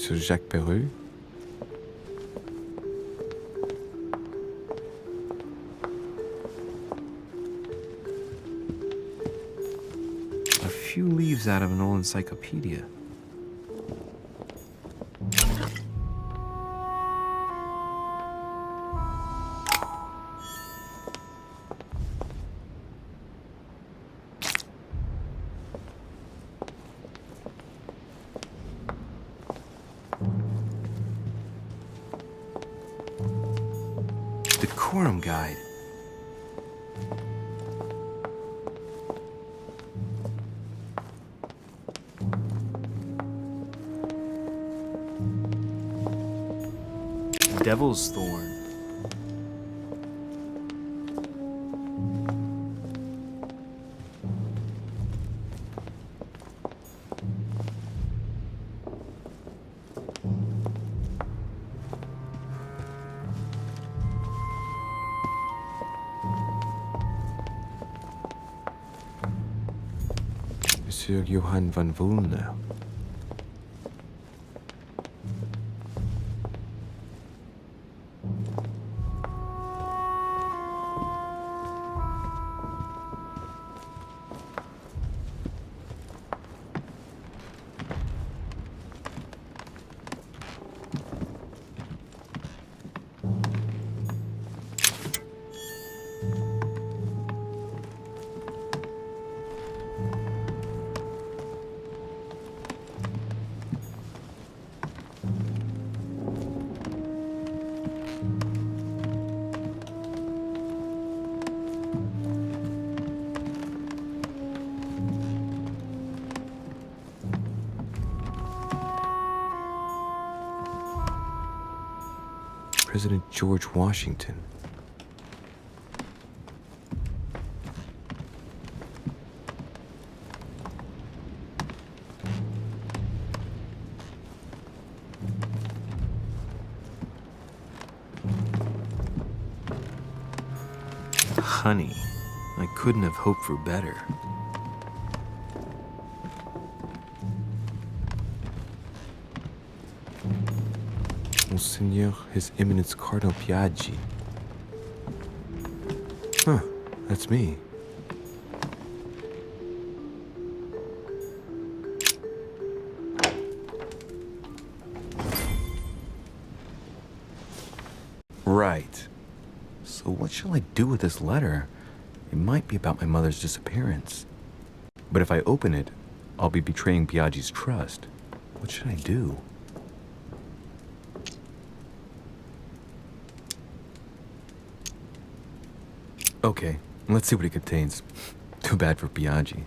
Monsieur Jacques Peru? A few leaves out of an old encyclopedia. Decorum guide. Devil's Thorn. Monsieur Johann von Wulner. President George Washington. Honey, I couldn't have hoped for better. Monseigneur, His Eminence Cardinal Piaggi. Huh, that's me. Right. So what shall I do with this letter? It might be about my mother's disappearance. But if I open it, I'll be betraying Piaggi's trust. What should I do? Okay, let's see what it contains. Too bad for Piaggi.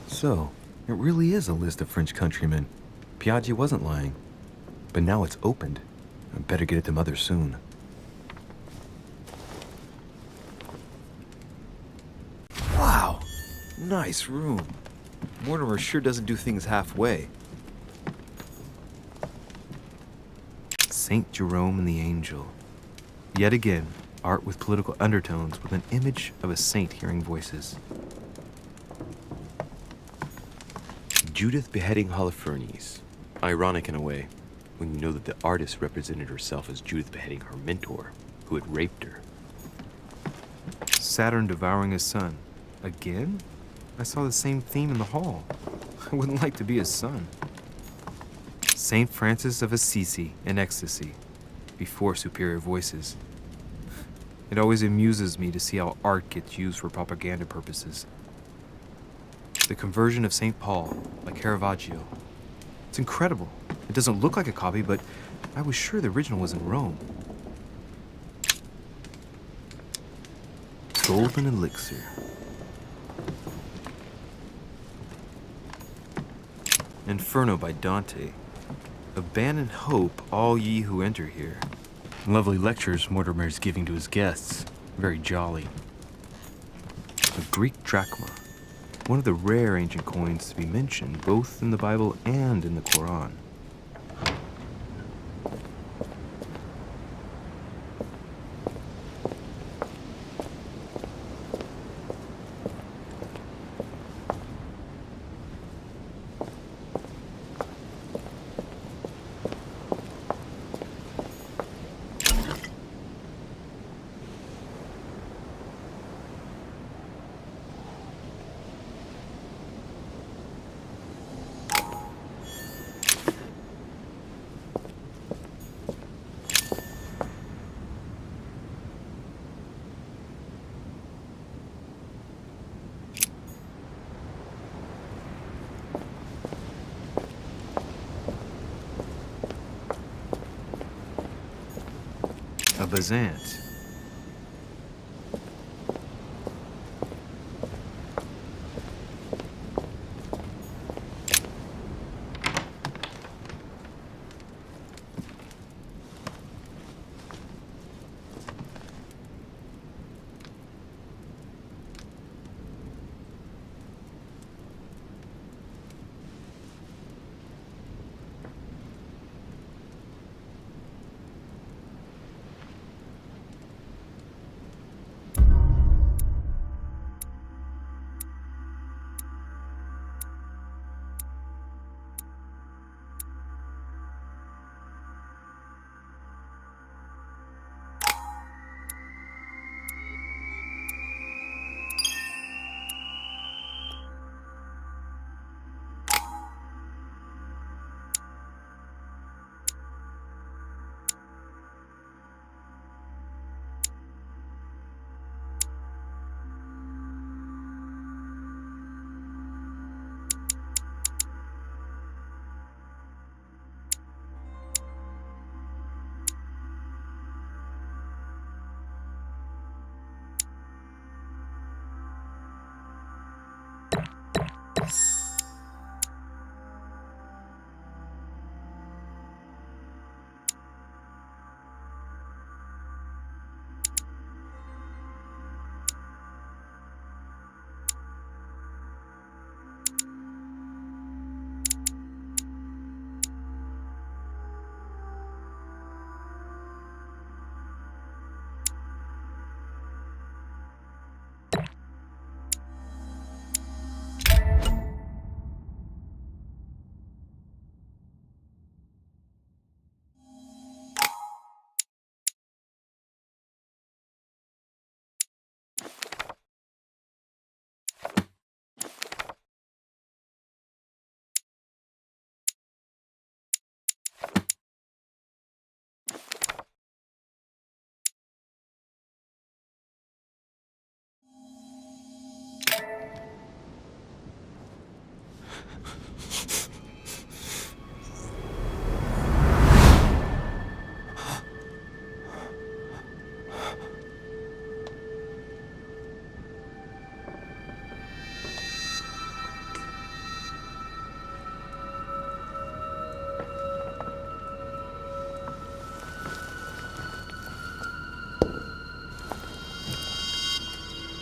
So, it really is a list of French countrymen. Piaggi wasn't lying. But now it's opened. I better get it to Mother soon. Wow! Nice room. Mortimer sure doesn't do things halfway. Saint Jerome and the Angel. Yet again, art with political undertones with an image of a saint hearing voices. Judith beheading Holofernes. Ironic in a way, when you know that the artist represented herself as Judith beheading her mentor, who had raped her. Saturn devouring his son. Again? I saw the same theme in the hall. I wouldn't like to be his son. Saint Francis of Assisi in ecstasy, before superior voices. It always amuses me to see how art gets used for propaganda purposes. The Conversion of St. Paul by Caravaggio. It's incredible. It doesn't look like a copy, but I was sure the original was in Rome. Golden Elixir. Inferno by Dante. Abandon hope, all ye who enter here. Lovely lectures Mortimer is giving to his guests. Very jolly. A Greek drachma. One of the rare ancient coins to be mentioned both in the Bible and in the Quran. Bazant.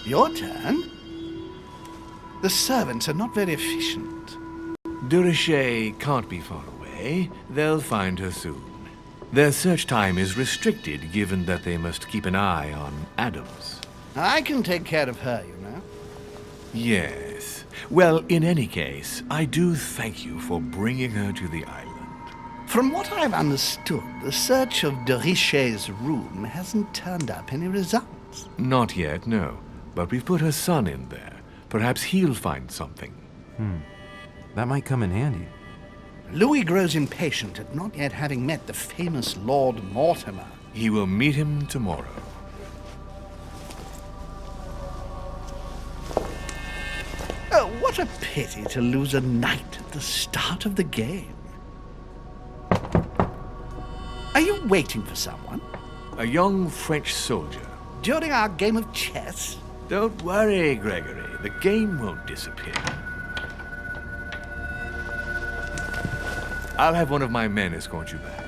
Your turn? The servants are not very efficient. De Richet can't be far away. They'll find her soon. Their search time is restricted, given that they must keep an eye on Adams. I can take care of her, you know. Yes. Well, in any case, I do thank you for bringing her to the island. From what I've understood, the search of de Richet's room hasn't turned up any results. Not yet, no. But we've put her son in there. Perhaps he'll find something. That might come in handy. Louis grows impatient at not yet having met the famous Lord Mortimer. He will meet him tomorrow. Oh, what a pity to lose a knight at the start of the game. Are you waiting for someone? A young French soldier. During our game of chess? Don't worry, Gregory. The game won't disappear. I'll have one of my men escort you back.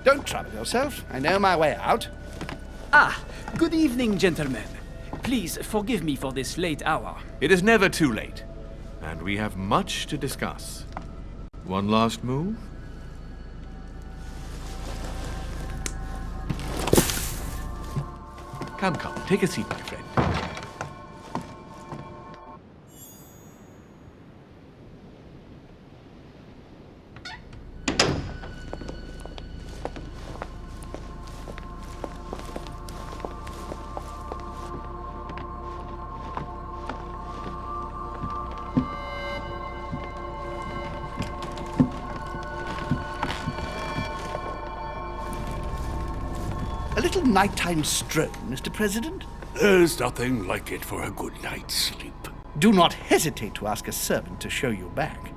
Don't trouble yourself. I know my way out. Ah, good evening, gentlemen. Please forgive me for this late hour. It is never too late, and we have much to discuss. One last move? Come, take a seat, my friend. A little nighttime stroll, Mr. President? There's nothing like it for a good night's sleep. Do not hesitate to ask a servant to show you back.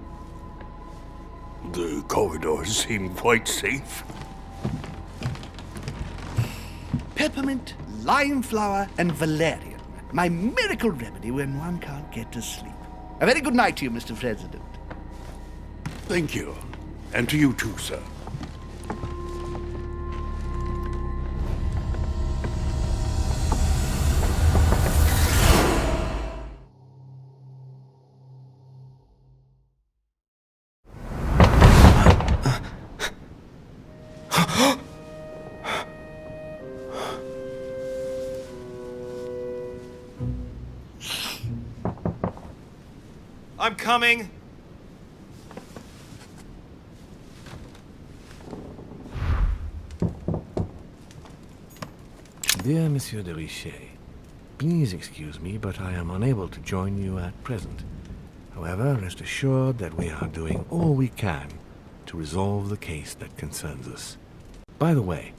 The corridors seem quite safe. peppermint, lime flower, and valerian. My miracle remedy when one can't get to sleep. A very good night to you, Mr. President. Thank you. And to you too, sir. I'm coming! Dear Monsieur de Richet, please excuse me, but I am unable to join you at present. However, rest assured that we are doing all we can to resolve the case that concerns us. By the way,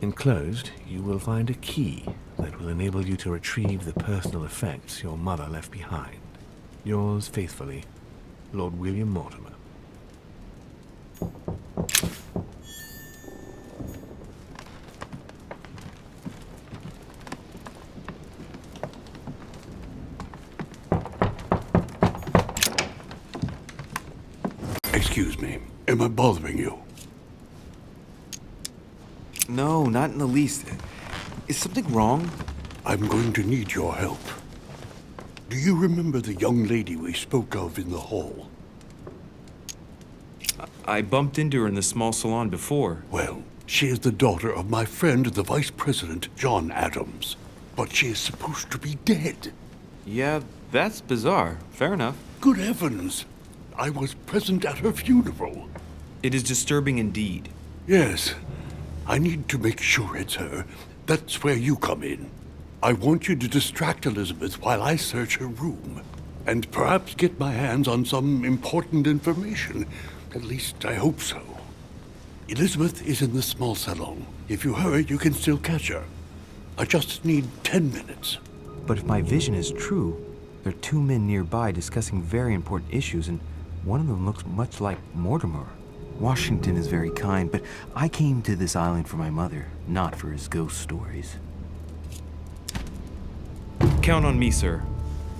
enclosed, you will find a key that will enable you to retrieve the personal effects your mother left behind. Yours faithfully, Lord William Mortimer. Excuse me. Am I bothering you? No, not in the least. Is something wrong? I'm going to need your help. Do you remember the young lady we spoke of in the hall? I bumped into her in the small salon before. Well, she is the daughter of my friend, the Vice President, John Adams. But she is supposed to be dead. Yeah, that's bizarre. Fair enough. Good heavens! I was present at her funeral. It is disturbing indeed. Yes. I need to make sure it's her. That's where you come in. I want you to distract Elizabeth while I search her room. And perhaps get my hands on some important information. At least, I hope so. Elizabeth is in the small salon. If you hurry, you can still catch her. I just need 10 minutes. But if my vision is true, there are two men nearby discussing very important issues, and one of them looks much like Mortimer. Washington is very kind, but I came to this island for my mother, not for his ghost stories. Count on me, sir.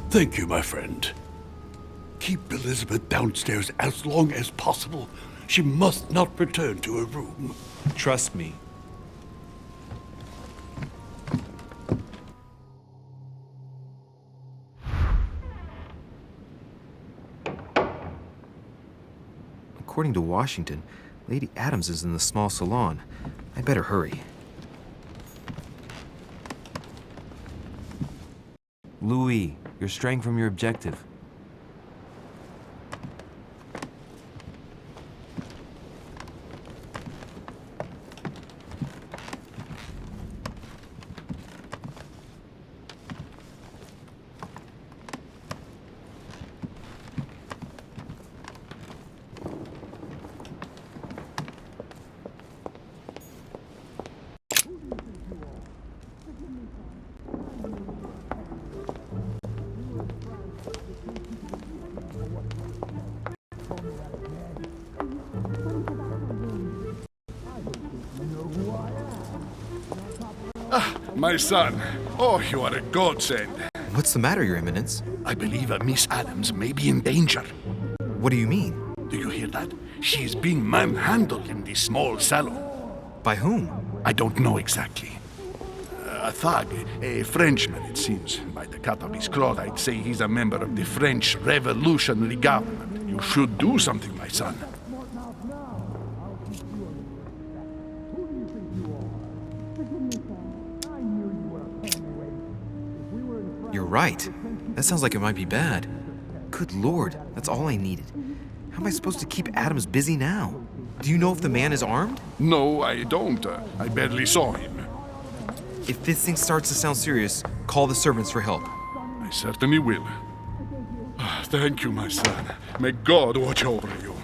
Thank you, my friend. Keep Elizabeth downstairs as long as possible. She must not return to her room. Trust me. According to Washington, Lady Adams is in the small salon. I better hurry. Louis, you're straying from your objective. My son. Oh, you are a godsend. What's the matter, Your Eminence? I believe Miss Adams may be in danger. What do you mean? Do you hear that? She is being manhandled in the small salon. By whom? I don't know exactly. A thug, a Frenchman, it seems. By the cut of his cloth, I'd say he's a member of the French Revolutionary Government. You should do something, my son. You're right. That sounds like it might be bad. Good Lord, that's all I needed. How am I supposed to keep Adams busy now? Do you know if the man is armed? No, I don't. I barely saw him. If this thing starts to sound serious, call the servants for help. I certainly will. Thank you, my son. May God watch over you.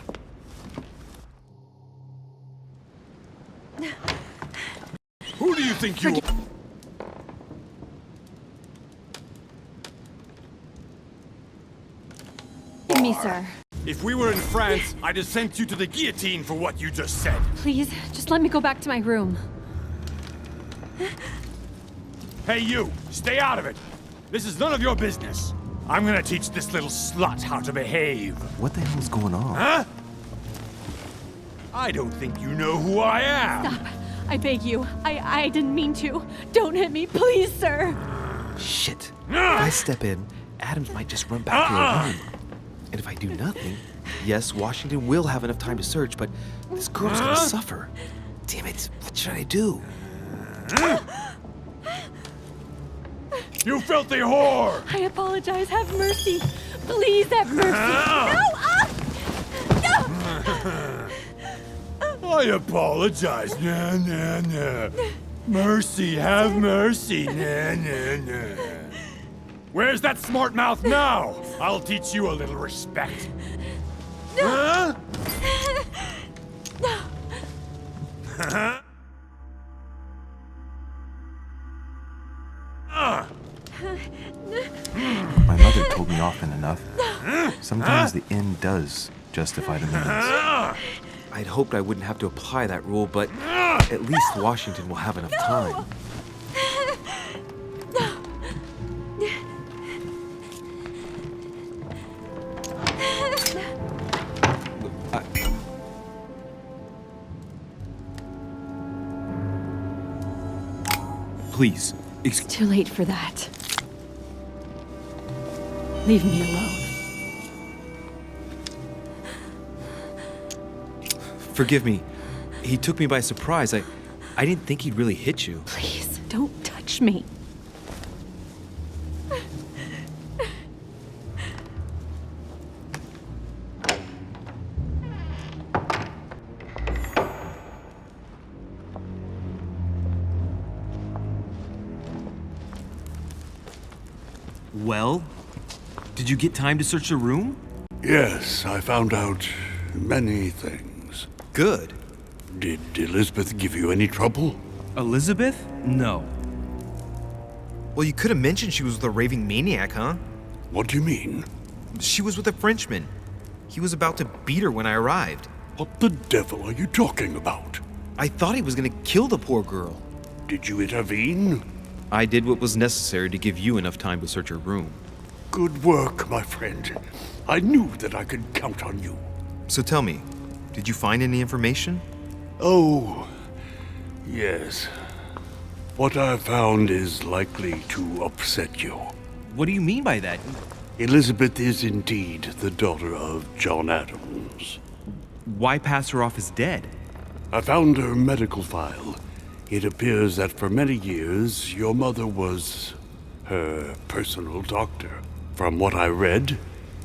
Who do you think you are? Forgive me, sir. If we were in France, I'd have sent you to the guillotine for what you just said. Please, just let me go back to my room. Hey, you! Stay out of it! This is none of your business. I'm gonna teach this little slut how to behave. What the hell's going on? Huh? I don't think you know who I am. Stop. I beg you. I didn't mean to. Don't hit me, please, sir. Shit. If I step in, Adams might just run back to her room. And if I do nothing, yes, Washington will have enough time to search, but this girl's gonna suffer. Damn it, what should I do? You filthy whore! I apologize. Have mercy. Please have mercy. No! No! I apologize. Nah, nah, nah. Mercy, have mercy. Nah, nah, nah. Where's that smart mouth now? I'll teach you a little respect. Huh? My mother told me often enough. Sometimes the end does justify the means. I'd hoped I wouldn't have to apply that rule, but at least Washington will have enough time. Please, It's too late for that. Leave me alone. forgive me. He took me by surprise. I didn't think he'd really hit you. Please, don't touch me. Well, did you get time to search the room? Yes, I found out many things. Good. Did Elizabeth give you any trouble? Elizabeth? No. Well, you could have mentioned she was with a raving maniac, huh? What do you mean? She was with a Frenchman. He was about to beat her when I arrived. What the devil are you talking about? I thought he was gonna kill the poor girl. Did you intervene? I did what was necessary to give you enough time to search her room. Good work, my friend. I knew that I could count on you. So tell me, did you find any information? Oh, yes. What I found is likely to upset you. What do you mean by that? Elizabeth is indeed the daughter of John Adams. Why pass her off as dead? I found her medical file. It appears that for many years, your mother was her personal doctor. From what I read,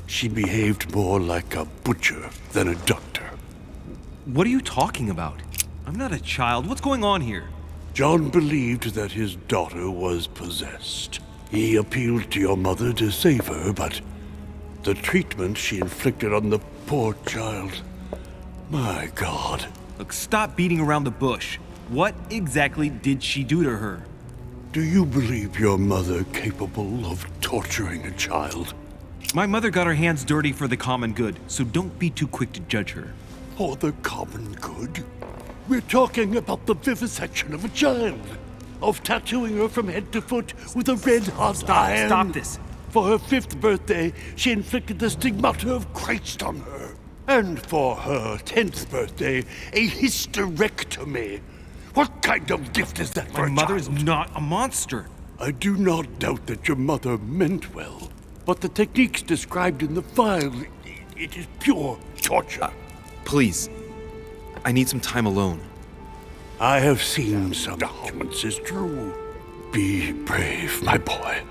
she behaved more like a butcher than a doctor. What are you talking about? I'm not a child. What's going on here? John believed that his daughter was possessed. He appealed to your mother to save her, but the treatment she inflicted on the poor child... My God. Look, stop beating around the bush. What exactly did she do to her? Do you believe your mother capable of torturing a child? My mother got her hands dirty for the common good, so don't be too quick to judge her. For the common good? We're talking about the vivisection of a child. Of tattooing her from head to foot with a red-hot iron. Stop this. For her 5th birthday, she inflicted the stigmata of Christ on her. And for her 10th birthday, a hysterectomy. What kind of gift is that for My a mother is child? not a monster. I do not doubt that your mother meant well, but the techniques described in the file, it is pure torture. Please, I need some time alone. I have seen some documents, is true. Be brave, my boy.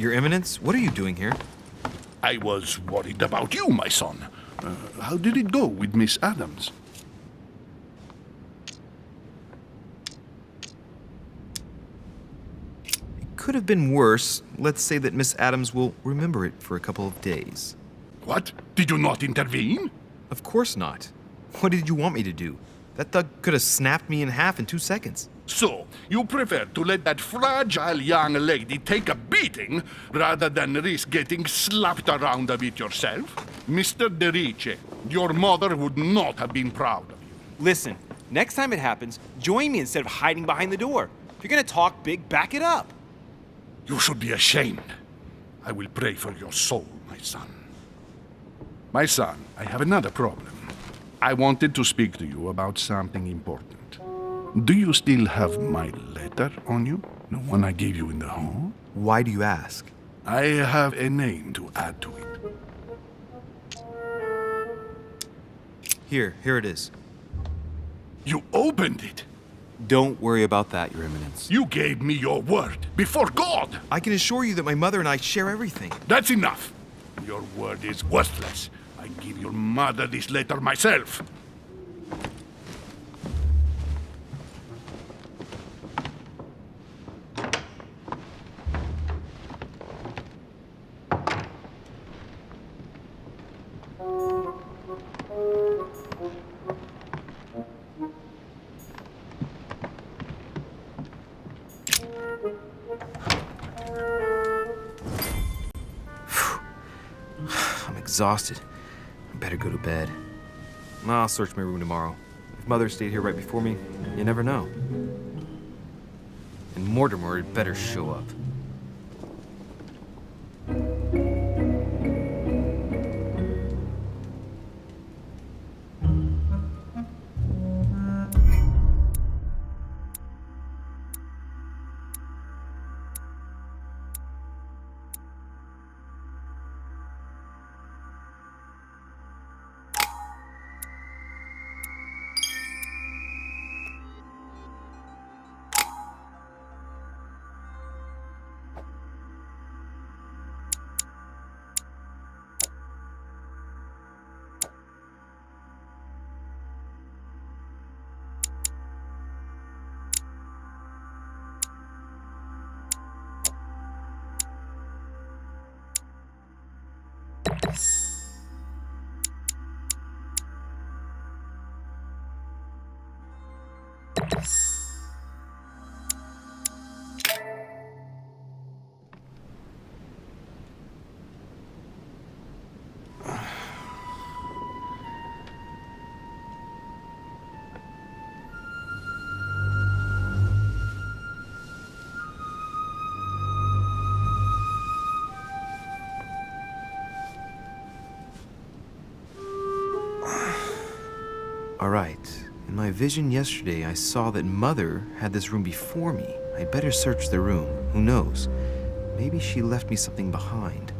Your Eminence, what are you doing here? I was worried about you, my son. How did it go with Miss Adams? It could have been worse. Let's say that Miss Adams will remember it for a couple of days. What? Did you not intervene? Of course not. What did you want me to do? That thug could have snapped me in half in 2 seconds. So, you prefer to let that fragile young lady take a beating rather than risk getting slapped around a bit yourself? Mr. Derice, your mother would not have been proud of you. Listen, next time it happens, join me instead of hiding behind the door. If you're gonna talk big, back it up. You should be ashamed. I will pray for your soul, my son. My son, I have another problem. I wanted to speak to you about something important. Do you still have my letter on you? The one I gave you in the hall? Why do you ask? I have a name to add to it. Here it is. You opened it! Don't worry about that, Your Eminence. You gave me your word, before God! I can assure you that my mother and I share everything. That's enough! Your word is worthless. I give your mother this letter myself. I'm exhausted. I better go to bed. I'll search my room tomorrow. If Mother stayed here right before me, you never know. And Mortimer had better show up. All right. In my vision yesterday, I saw that Mother had this room before me. I'd better search the room. Who knows? Maybe she left me something behind.